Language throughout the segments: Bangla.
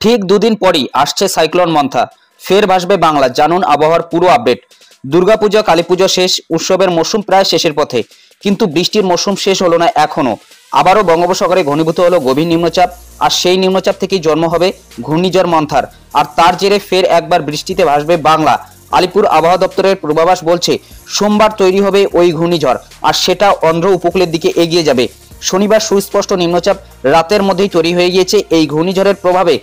ঠিক দুদিন পরই আসছে সাইক্লোন মন্থা, ফের ভাসবে বাংলা। জানুন আবহাওয়ার পুরো আপডেট। দুর্গাপূজা, কালীপুজো শেষ, উৎসবের মৌসুম প্রায় শেষের পথে, কিন্তু বৃষ্টির মৌসুম শেষ হলো না এখনো। আবারও বঙ্গোপসাগরে ঘনীভূত হলো গভীর নিম্নচাপ, আর সেই নিম্নচাপ থেকেই জন্ম হবে ঘূর্ণিঝড় মন্থার। আর তার জেরে ফের একবার বৃষ্টিতে ভাসবে বাংলা। আলিপুর আবহাওয়া দপ্তরের পূর্বাভাস বলছে সোমবার তৈরি হবে ওই ঘূর্ণিঝড়, আর সেটা অন্ধ্র উপকূলের দিকে এগিয়ে যাবে। শনিবার সুস্পষ্ট নিম্নচাপ রাতের মধ্যেই তৈরি হয়ে গিয়েছে। এই ঘূর্ণিঝড়ের প্রভাবে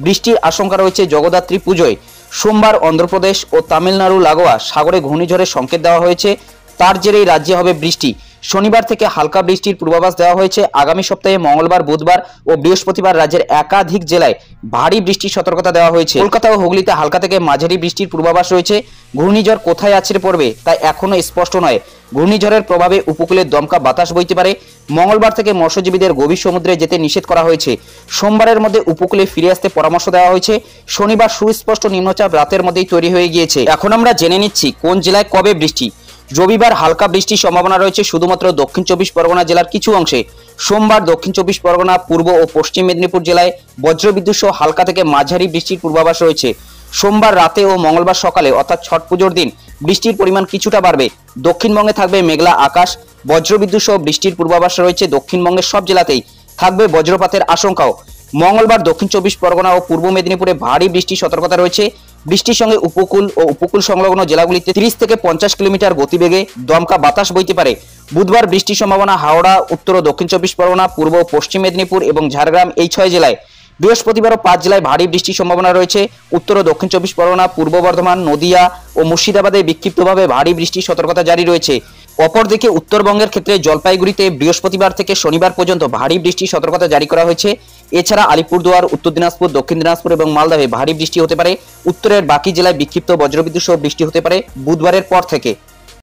বৃষ্টির আশঙ্কা রয়েছে জগদ্ধাত্রী পুজোয়। সোমবার অন্ধ্রপ্রদেশ ও তামিলনাড়ু লাগোয়া সাগরে ঘূর্ণিঝড়ের সংকেত দেওয়া হয়েছে, তার জেরেই রাজ্যে হবে বৃষ্টি। শনিবার থেকে হালকা বৃষ্টির পূর্বাভাস দেওয়া হয়েছে। আগামী সপ্তাহে মঙ্গলবার, বুধবার ও বৃহস্পতিবার রাজ্যের একাধিক জেলায় ভারী বৃষ্টির সতর্কতা দেওয়া হয়েছে। কলকাতা ও হুগলিতে হালকা থেকে মাঝারি বৃষ্টির পূর্বাভাস রয়েছে। ঘূর্ণিঝড় কোথায় আছড়ে পড়বে তা এখনো স্পষ্ট নয়। ঘূর্ণিঝড়ের প্রভাবে উপকূলে দমকা বাতাস বইতে পারে। মঙ্গলবার থেকে মৎস্যজীবীদের গভীর সমুদ্রে যেতে নিষেধ করা হয়েছে। সোমবারের মধ্যে উপকূলে ফিরে আসতে পরামর্শ দেওয়া হয়েছে। শনিবার সুস্পষ্ট নিম্নচাপ রাতের মধ্যেই তৈরি হয়ে গিয়েছে। এখন আমরা জেনে নিচ্ছি কোন জেলায় কবে বৃষ্টি। রবিবার হালকা বৃষ্টির সম্ভাবনা রয়েছে শুধুমাত্র দক্ষিণ চব্বিশ পরগনা জেলার কিছু অংশে। সোমবার দক্ষিণ চব্বিশ পরগনা, পূর্ব ও পশ্চিম মেদিনীপুর জেলায় বজ্রবিদ্যুৎ সহ হালকা থেকে মাঝারি বৃষ্টির পূর্বাভাস রয়েছে। সোমবার রাতে ও মঙ্গলবার সকালে অর্থাৎ ছট পুজোর দিন বৃষ্টির পরিমাণ কিছুটা বাড়বে। দক্ষিণবঙ্গে থাকবে মেঘলা আকাশ, বজ্রবিদ্যুৎ সহ বৃষ্টির পূর্বাভাস রয়েছে। দক্ষিণবঙ্গের সব জেলাতেই থাকবে বজ্রপাতের আশঙ্কাও। মঙ্গলবার দক্ষিণ চব্বিশ পরগনা ও পূর্ব মেদিনীপুরে ভারী বৃষ্টির সতর্কতা রয়েছে। বৃষ্টির সঙ্গে উপকূল ও উপকূল সংলগ্ন জেলাগুলিতে 30 থেকে 50 কিলোমিটার গতিবেগে দমকা বাতাস বইতে পারে। বুধবার বৃষ্টির সম্ভাবনা হাওড়া, উত্তর ও দক্ষিণ চব্বিশ পরগনা, পূর্ব ও পশ্চিম মেদিনীপুর এবং ঝাড়গ্রাম, এই 6 জেলায়। বৃহস্পতিবারও 5 জেলায় ভারী বৃষ্টির সম্ভাবনা রয়েছে। উত্তর ও দক্ষিণ চব্বিশ পরগনা, পূর্ব বর্ধমান, নদিয়া ও মুর্শিদাবাদে বিক্ষিপ্তভাবে ভারী বৃষ্টির সতর্কতা জারি রয়েছে। অপরদিকে উত্তরবঙ্গের ক্ষেত্রে জলপাইগুড়িতে বৃহস্পতিবার থেকে শনিবার পর্যন্ত ভারী বৃষ্টির সতর্কতা জারি করা হয়েছে। এছাড়া আলিপুরদুয়ার, উত্তর দিনাজপুর, দক্ষিণ দিনাজপুর এবং মালদাহে ভারী বৃষ্টি হতে পারে। উত্তরের বাকি জেলায় বিক্ষিপ্ত বজ্রবিদ্যুৎ সহ বৃষ্টি হতে পারে বুধবারের পর থেকে।